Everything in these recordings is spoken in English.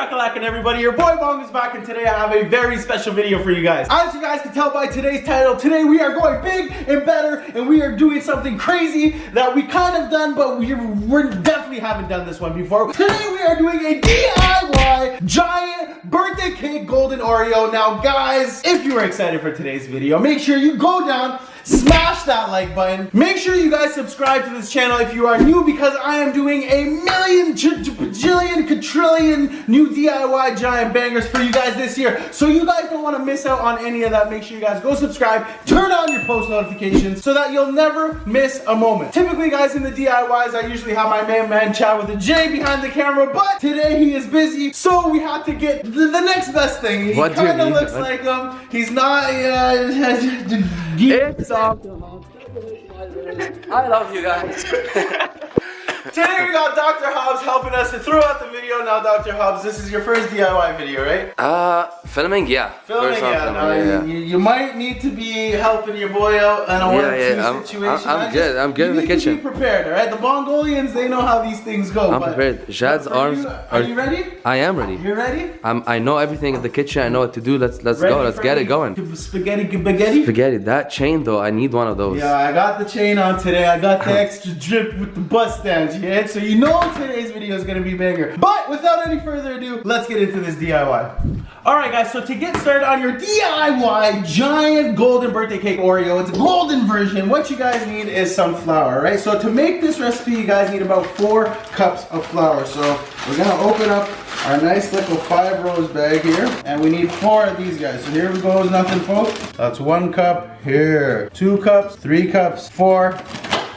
Crack-a-lackin' everybody, your boy Bong is back, and today I have a very special video for you guys. As you guys can tell by today's title, today we are going big and better, and we are doing something crazy that we kind of done, but we definitely haven't done this one before. Today we are doing a DIY giant birthday cake golden Oreo. Now guys, if you are excited for today's video, make sure you go down, smash that like button. Make sure you guys subscribe to this channel if you are new, because I am doing a million, bajillion, quadrillion new DIY giant bangers for you guys this year. So you guys don't want to miss out on any of that. Make sure you guys go subscribe, turn on your post notifications so that you'll never miss a moment. Typically guys, in the DIYs, I usually have my main man Chad with a J behind the camera, but today he is busy, so we had to get the next best thing. He kind of looks like him. He's not, It's all I love you guys. Today we got Dr. Hobbs helping us throughout the video. Now Dr. Hobbs, this is your first DIY video, right? Filming, yeah. Filming, yeah. Now, you might need to be helping your boy out in a one or two situation. I'm good. I'm good in the kitchen. Be prepared, all right? The Mongolians, they know how these things go. I'm prepared. Jad's arms are you ready? I am ready. You're ready? I know everything in the kitchen. I know what to do. Let's go. Let's get it going. Spaghetti. That chain though, I need one of those. Yeah, I got the chain on today. I got the extra drip with the bus stands. Yeah, so you know today's video is gonna be banger. But without any further ado, let's get into this DIY. Alright guys, so to get started on your DIY giant golden birthday cake Oreo, it's a golden version, what you guys need is some flour, right? So to make this recipe, you guys need about 4 cups of flour. So we're gonna open up our nice little 5 rose bag here, and we need 4 of these guys. So here we go, nothing folks. That's 1 cup here, 2 cups, 3 cups, 4.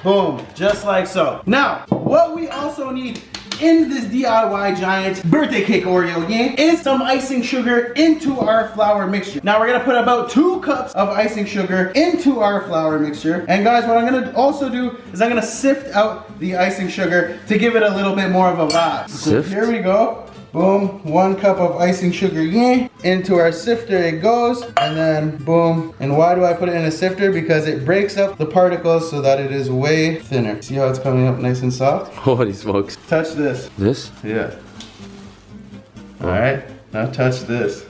Boom, just like so. Now, what we also need in this DIY giant birthday cake Oreo game is some icing sugar into our flour mixture. Now we're gonna put about 2 cups of icing sugar into our flour mixture. And guys, what I'm gonna also do is I'm gonna sift out the icing sugar to give it a little bit more of a vibe. So here we go. Boom, 1 cup of icing sugar into our sifter it goes, and then boom. And why do I put it in a sifter? Because it breaks up the particles so that it is way thinner. See how it's coming up nice and soft? Holy smokes. Touch this. This? Yeah. Alright, now touch this.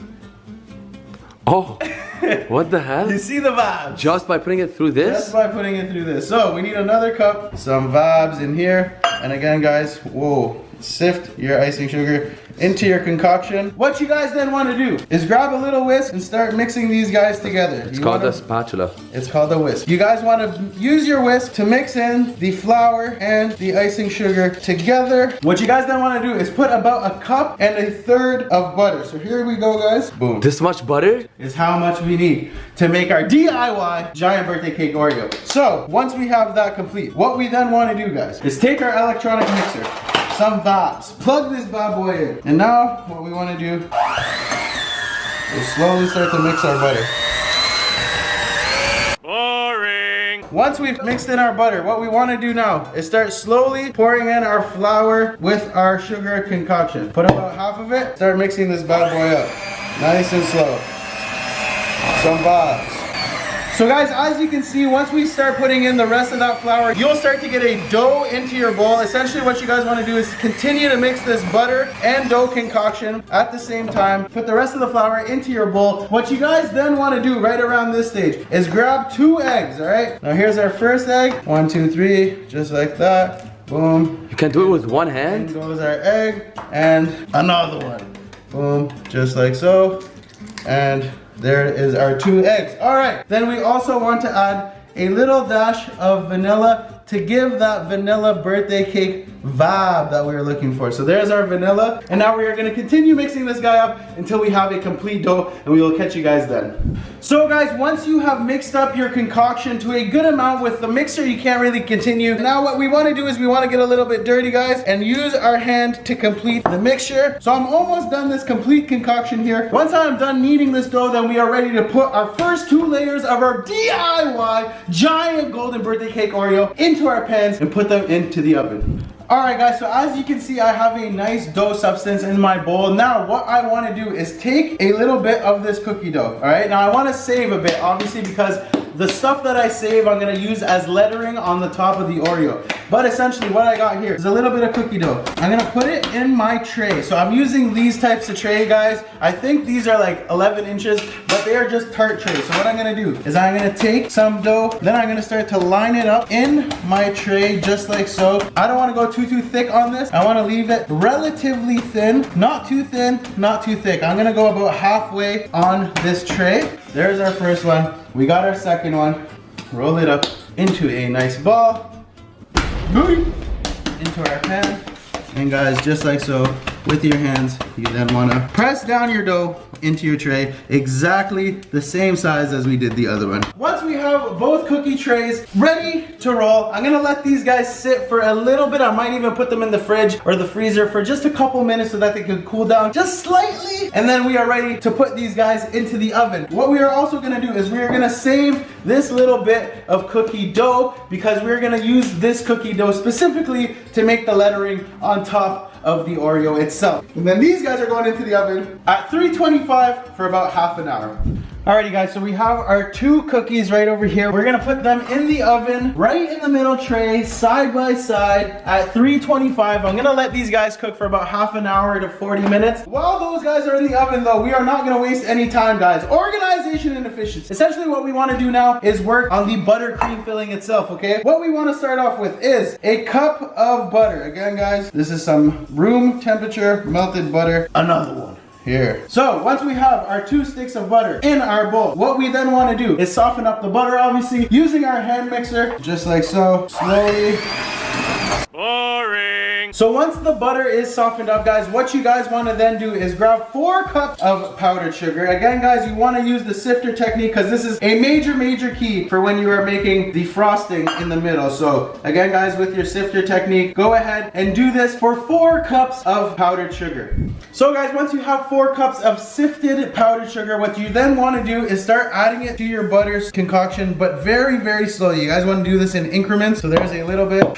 Oh, what the hell? You see the vibes? Just by putting it through this? Just by putting it through this. So we need another cup, some vibes in here. And again guys, whoa, sift your icing sugar into your concoction. What you guys then want to do is grab a little whisk and start mixing these guys together. It's called a spatula. It's called a whisk. You guys want to use your whisk to mix in the flour and the icing sugar together. What you guys then want to do is put about 1 cup and 1/3 of butter. So here we go guys. Boom. This much butter? Is how much we need to make our DIY giant birthday cake Oreo. So once we have that complete, what we then want to do guys is take our electronic mixer, some vibes, plug this bad boy in. And now what we want to do is slowly start to mix our butter. Boring. Once we've mixed in our butter, what we want to do now is start slowly pouring in our flour with our sugar concoction. Put about half of it, start mixing this bad boy up. Nice and slow. Some vibes. So guys, as you can see, once we start putting in the rest of that flour, you'll start to get a dough into your bowl. Essentially what you guys want to do is continue to mix this butter and dough concoction at the same time. Put the rest of the flour into your bowl. What you guys then want to do right around this stage is grab 2 eggs, all right? Now here's our first egg. 1, 2, 3, just like that. Boom. You can do it with one hand? And goes our egg, and another one. Boom, just like so. And there is our 2 eggs. All right, then we also want to add a little dash of vanilla to give that vanilla birthday cake vibe that we were looking for. So there's our vanilla, and now we are gonna continue mixing this guy up until we have a complete dough, and we will catch you guys then. So guys, once you have mixed up your concoction to a good amount with the mixer, you can't really continue. Now what we wanna do is we wanna get a little bit dirty guys, and use our hand to complete the mixture. So I'm almost done this complete concoction here. Once I'm done kneading this dough, then we are ready to put our first 2 layers of our DIY giant golden birthday cake Oreo into our pans and put them into the oven. Alright guys, so as you can see, I have a nice dough substance in my bowl. Now what I want to do is take a little bit of this cookie dough. Alright, now I want to save a bit obviously because the stuff that I save, I'm gonna use as lettering on the top of the Oreo. But essentially what I got here is a little bit of cookie dough. I'm gonna put it in my tray. So I'm using these types of tray, guys. I think these are like 11 inches, but they are just tart trays. So what I'm gonna do is I'm gonna take some dough, then I'm gonna start to line it up in my tray just like so. I don't wanna go too thick on this. I wanna leave it relatively thin, not too thin, not too thick. I'm gonna go about halfway on this tray. There's our first one. We got our second one. Roll it up into a nice ball. Into our pan. And guys, just like so, with your hands, you then want to press down your dough into your tray, exactly the same size as we did the other one. Once we have both cookie trays ready to roll, I'm gonna let these guys sit for a little bit. I might even put them in the fridge or the freezer for just a couple minutes so that they can cool down just slightly. And then we are ready to put these guys into the oven. What we are also gonna do is we are gonna save this little bit of cookie dough because we're gonna use this cookie dough specifically to make the lettering on top of the Oreo itself. And then these guys are going into the oven at 325 for about half an hour. Alrighty guys, so we have our two cookies right over here. We're gonna put them in the oven, right in the middle tray, side by side at 325. I'm gonna let these guys cook for about half an hour to 40 minutes. While those guys are in the oven though, we are not gonna waste any time, guys. Organization and efficiency. Essentially what we wanna do now is work on the buttercream filling itself, okay? What we wanna start off with is a cup of butter. Again, guys, this is some room temperature melted butter. Another one. Here. So once we have our 2 sticks of butter in our bowl, what we then want to do is soften up the butter, obviously, using our hand mixer, just like so, slowly. Boring. So once the butter is softened up, guys, what you guys want to then do is grab 4 cups of powdered sugar. Again, guys, you want to use the sifter technique because this is a major key for when you are making the frosting in the middle. So again, guys, with your sifter technique, go ahead and do this for 4 cups of powdered sugar. So guys, once you have 4 cups of sifted powdered sugar, what you then want to do is start adding it to your butter concoction, but very slowly. You guys want to do this in increments. So there's a little bit.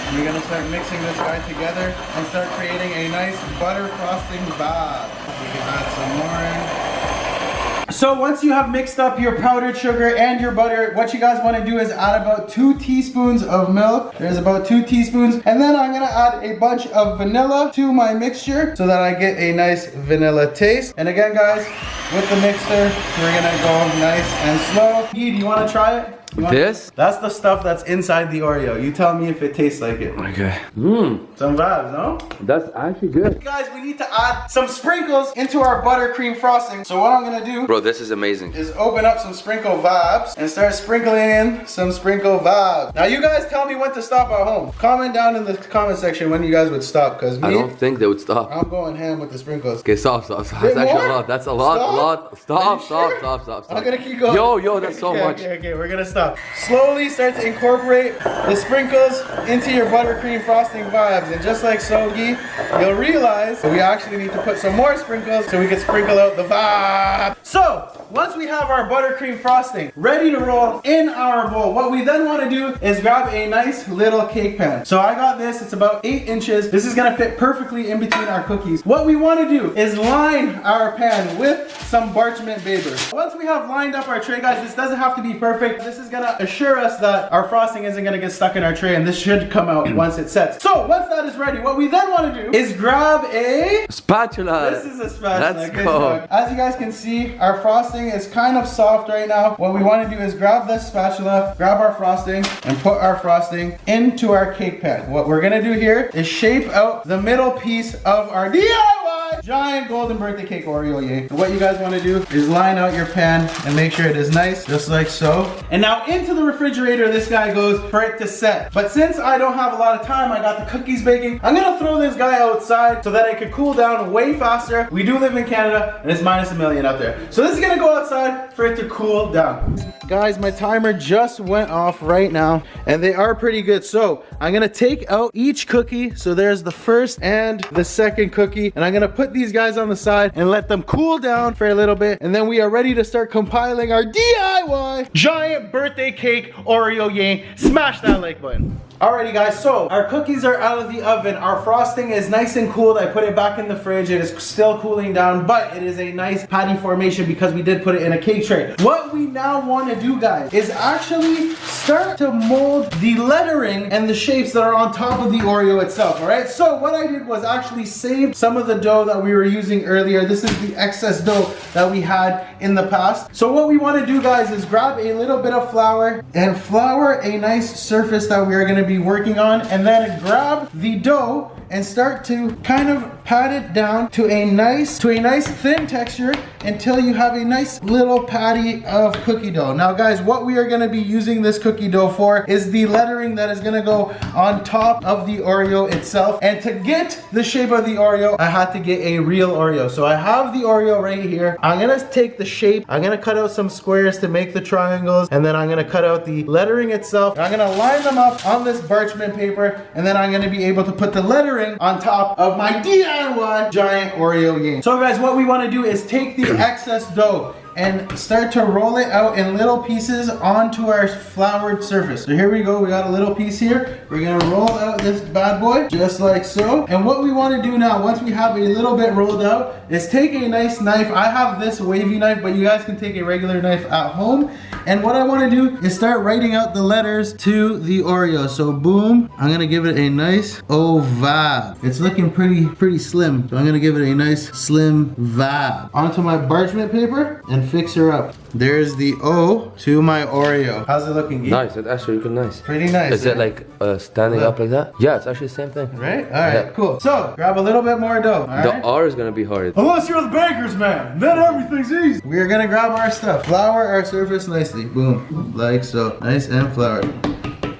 And you're gonna start mixing this guy together and start creating a nice butter frosting vibe. You can add some more in. So once you have mixed up your powdered sugar and your butter, what you guys want to do is add about 2 teaspoons of milk. There's about 2 teaspoons. And then I'm gonna add a bunch of vanilla to my mixture so that I get a nice vanilla taste. And again, guys, with the mixer, we're gonna go nice and slow. Gee, do you wanna try it? This? That's the stuff that's inside the Oreo. You tell me if it tastes like it. Okay. Some vibes, no? That's actually good. Guys, we need to add some sprinkles into our buttercream frosting. So what I'm gonna do, Bro, this is amazing. is open up some sprinkle vibes and start sprinkling in some sprinkle vibes. Now you guys tell me when to stop at home. Comment down in the comment section when you guys would stop, because me, I don't think they would stop. I'm going ham with the sprinkles. Okay, stop. That's Bit actually more? a lot. That's a lot. Stop? Stop. I'm gonna keep going. Yo, that's so much. Okay, we're gonna stop. Slowly start to incorporate the sprinkles into your buttercream frosting vibes. And just like Sogi, you'll realize we actually need to put some more sprinkles so we can sprinkle out the vibe. So, once we have our buttercream frosting ready to roll in our bowl, what we then want to do is grab a nice little cake pan. So I got this, it's about 8 inches. This is gonna fit perfectly in between our cookies. What we want to do is line our pan with some parchment paper. Once we have lined up our tray, guys, this doesn't have to be perfect. This is gonna assure us that our frosting isn't gonna get stuck in our tray, and this should come out once it sets. So once that is ready, what we then want to do is grab a spatula. This is a spatula. Let's go. As you guys can see, our frosting is kind of soft right now. What we want to do is grab this spatula, grab our frosting, and put our frosting into our cake pan. What we're gonna do here is shape out the middle piece of our DIY giant golden birthday cake Oreo, yay. What you guys want to do is line out your pan and make sure it is nice, just like so. And now into the refrigerator this guy goes for it to set. But since I don't have a lot of time, I got the cookies baking, I'm gonna throw this guy outside so that it could cool down way faster. We do live in Canada and it's minus a million out there. So this is gonna go outside for it to cool down. Guys, my timer just went off right now and they are pretty good. So I'm gonna take out each cookie. So there's the first and the second cookie, and I'm gonna put these guys on the side and let them cool down for a little bit, and then we are ready to start compiling our DIY giant birthday cake Oreo, yay. Smash that like button. Alrighty guys, so our cookies are out of the oven. Our frosting is nice and cooled. I put it back in the fridge. It is still cooling down, but it is a nice patty formation because we did put it in a cake tray. What we now want to do, guys, is actually start to mold the lettering and the shapes that are on top of the Oreo itself, alright? So what I did was actually save some of the dough that we were using earlier. This is the excess dough that we had in the past. So what we want to do, guys, is grab a little bit of flour and flour a nice surface that we are going to be working on, and then grab the dough and start to kind of pat it down to a nice thin texture until you have a nice little patty of cookie dough. Now guys, what we are going to be using this cookie dough for is the lettering that is going to go on top of the Oreo itself. And to get the shape of the Oreo, I had to get a real Oreo. So I have the Oreo right here. I'm going to take the shape, I'm going to cut out some squares to make the triangles, and then I'm going to cut out the lettering itself. I'm going to line them up on this parchment paper, and then I'm going to be able to put the lettering on top of my DIY giant Oreo game. So guys, what we want to do is take the excess dough and start to roll it out in little pieces onto our floured surface. So here we go, we got a little piece here. We're gonna roll out this bad boy, just like so. And what we wanna do now, once we have a little bit rolled out, is take a nice knife. I have this wavy knife, but you guys can take a regular knife at home. And what I wanna do is start writing out the letters to the Oreo. So boom, I'm gonna give it a nice vibe. It's looking pretty slim, so I'm gonna give it a nice slim vibe. Onto my parchment paper and fix her up. There's the O to my Oreo. How's it looking, Gee? Nice, it's actually looking nice. Pretty nice. Is it like standing up like that? Yeah, it's actually the same thing. Right? Alright, cool. So, grab a little bit more dough. The R is gonna be hard. Unless you're the baker's man, then everything's easy. We're gonna grab our stuff. Flour our surface nicely. Boom. Like so. Nice and floured.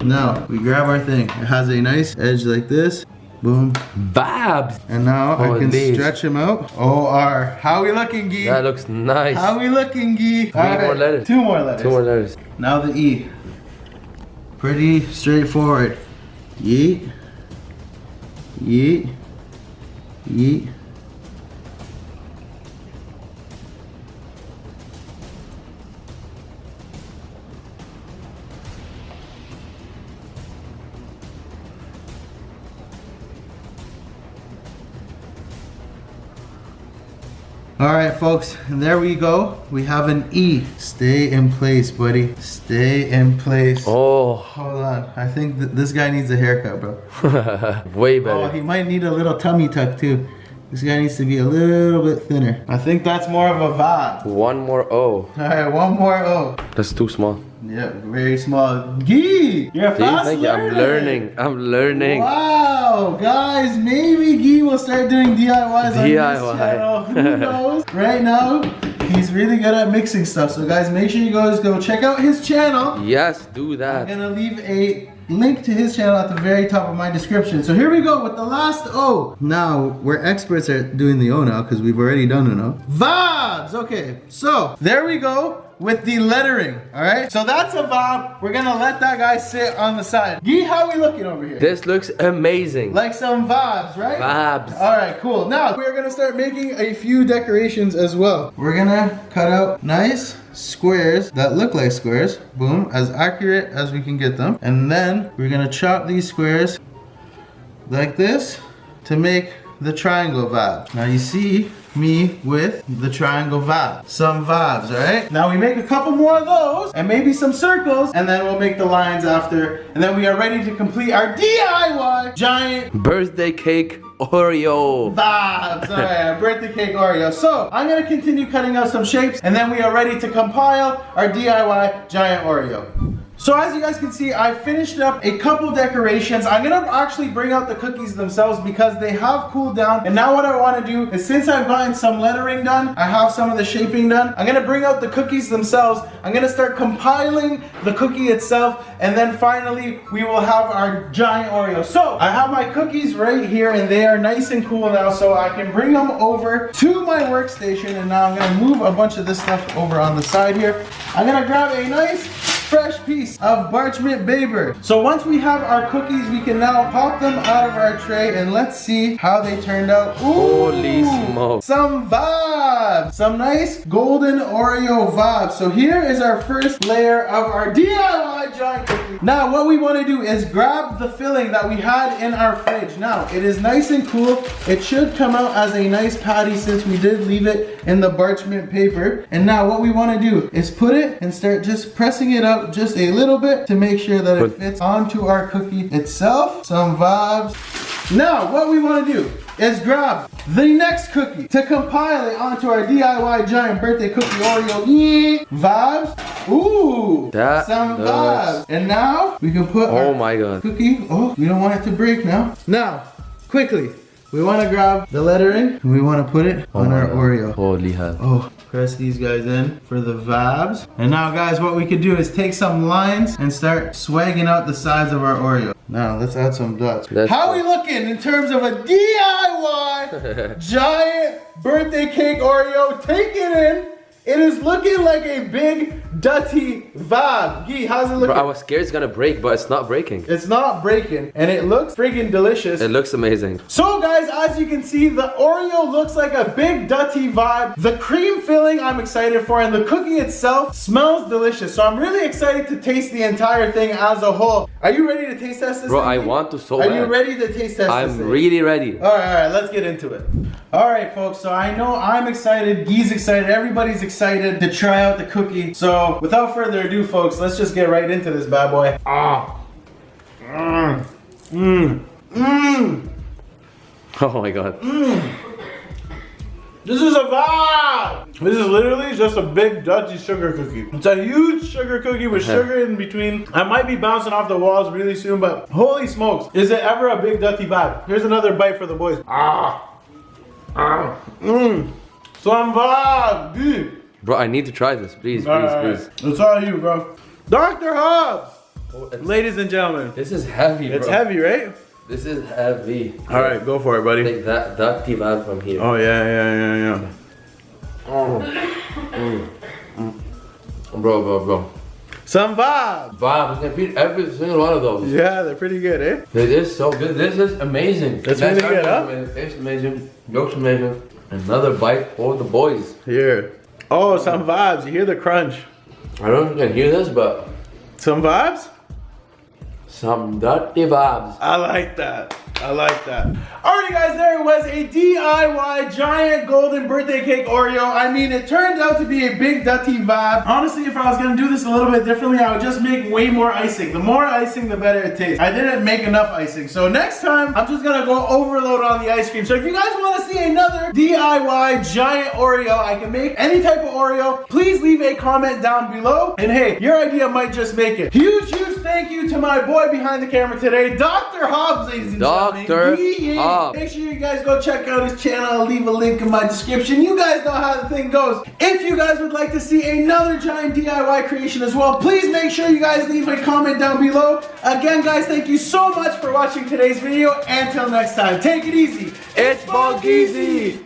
Now, we grab our thing. It has a nice edge like this. Boom. Babs! And now I can stretch them out. O-R. How we looking, Gee? That looks nice. How we looking, Gee? More letters. Two more letters. Two more letters. Now the E. Pretty straightforward. Yeet. Yeet. Yeet. Alright folks, and there we go. We have an E. Stay in place, buddy. Stay in place. Oh. Hold on. I think this guy needs a haircut, bro. Way better. Oh, he might need a little tummy tuck too. This guy needs to be a little bit thinner. I think that's more of a vibe. One more O. Alright, one more O. That's too small. Yeah, very small. Gee, you're a fast learner. I'm learning. Wow, guys, maybe Gee will start doing DIYs on his channel. Who knows? Right now, he's really good at mixing stuff. So guys, make sure you guys go check out his channel. Yes, do that. I'm gonna leave a link to his channel at the very top of my description. So here we go with the last O. Now, we're experts at doing the O now because we've already done an O. Vibes! Okay, so there we go with the lettering, all right? So that's a vibe. We're gonna let that guy sit on the side. Gee, how we looking over here? This looks amazing. Like some vibes, right? Vibes. All right, cool. Now, we're gonna start making a few decorations as well. We're gonna cut out nice squares that look like squares. Boom, as accurate as we can get them. And then we're gonna chop these squares like this to make the triangle vibe. Now you see me with the triangle vibe. Some vibes, alright? Now we make a couple more of those and maybe some circles, and then we'll make the lines after, and then we are ready to complete our DIY giant birthday cake Oreo vibes. Alright, birthday cake Oreo. So I'm gonna continue cutting out some shapes, and then we are ready to compile our DIY giant Oreo. So as you guys can see, I finished up a couple decorations. I'm gonna actually bring out the cookies themselves because they have cooled down. And now what I wanna do is, since I've gotten some lettering done, I have some of the shaping done, I'm gonna bring out the cookies themselves. I'm gonna start compiling the cookie itself, and then finally we will have our giant Oreo. So I have my cookies right here, and they are nice and cool now, so I can bring them over to my workstation. And now I'm gonna move a bunch of this stuff over on the side here. I'm gonna grab a nice fresh piece of parchment paper. So once we have our cookies, we can now pop them out of our tray, and let's see how they turned out. Ooh, holy smoke. Some vibes. have some nice golden Oreo vibes. So here is our first layer of our DIY giant cookie. Now what we want to do is grab the filling that we had in our fridge. Now it is nice and cool. It should come out as a nice patty since we did leave it in the parchment paper. And now what we want to do is put it and start just pressing it up just a little bit to make sure that it fits onto our cookie itself. Some vibes. Now what we want to do is grab the next cookie to compile it onto our DIY giant birthday cookie Oreo vibes. Ooh, some vibes. And now we can put our cookie. Oh, we don't want it to break now. Now, quickly, we want to grab the lettering and we want to put it on our Oreo. Holy hell. Oh, press these guys in for the vibes. And now guys, what we could do is take some lines and start swagging out the sides of our Oreo. Now let's add some dots. How are we looking in terms of a DIY giant birthday cake Oreo? Take it in. It is looking like a big dutty vibe. Gee, how's it looking? Bro, I was scared it's gonna break, but it's not breaking. It's not breaking, and it looks freaking delicious. It looks amazing. So guys, as you can see, the Oreo looks like a big dutty vibe. The cream filling I'm excited for, and the cookie itself smells delicious. So I'm really excited to taste the entire thing as a whole. Are you ready to taste test this? Bro, I want to so bad. bad. Are you ready to taste test this? I'm really ready. All right, let's get into it. All right, folks, so I know I'm excited, Guy's excited, everybody's excited to try out the cookie. So without further ado, folks, let's just get right into this bad boy. Oh my god. This is a vibe. This is literally just a big dutty sugar cookie. It's a huge sugar cookie with sugar in between. I might be bouncing off the walls really soon, but holy smokes, is it ever a big dutty vibe? Here's another bite for the boys. Some vibe, dude. Bro, I need to try this, please, please. It's all you, bro. Dr. Hobbs! Ladies and gentlemen. This is heavy, bro. It's heavy, right? This is heavy. All right, go for it, buddy. Take that dutty vibe from here. Oh, yeah. Bro. Some vibe. Vibe, we can feed every single one of those. Yeah, they're pretty good, eh? It is so good. This is amazing. It's really good, huh? It tastes amazing. Looks amazing. Another bite for the boys. Here. Oh, some vibes. You hear the crunch. I don't know if you can hear this, but... Some vibes? Some dirty vibes. I like that. Alrighty guys, there it was, a DIY giant golden birthday cake Oreo. I mean, it turned out to be a big dutty vibe. Honestly, if I was gonna do this a little bit differently, I would just make way more icing. The more icing, the better it tastes. I didn't make enough icing. So next time, I'm just gonna go overload on the ice cream. So if you guys wanna see another DIY giant Oreo, I can make any type of Oreo, please leave a comment down below. And hey, your idea might just make it. Huge thank you to my boy behind the camera today, Dr. Hobbs, ladies and gentlemen. Dr. Hobbs. Make sure you guys go check out his channel. I'll leave a link in my description. You guys know how the thing goes. If you guys would like to see another giant DIY creation as well, please make sure you guys leave a comment down below. Again, guys, thank you so much for watching today's video. Until next time, take it easy. It's bongizzlez.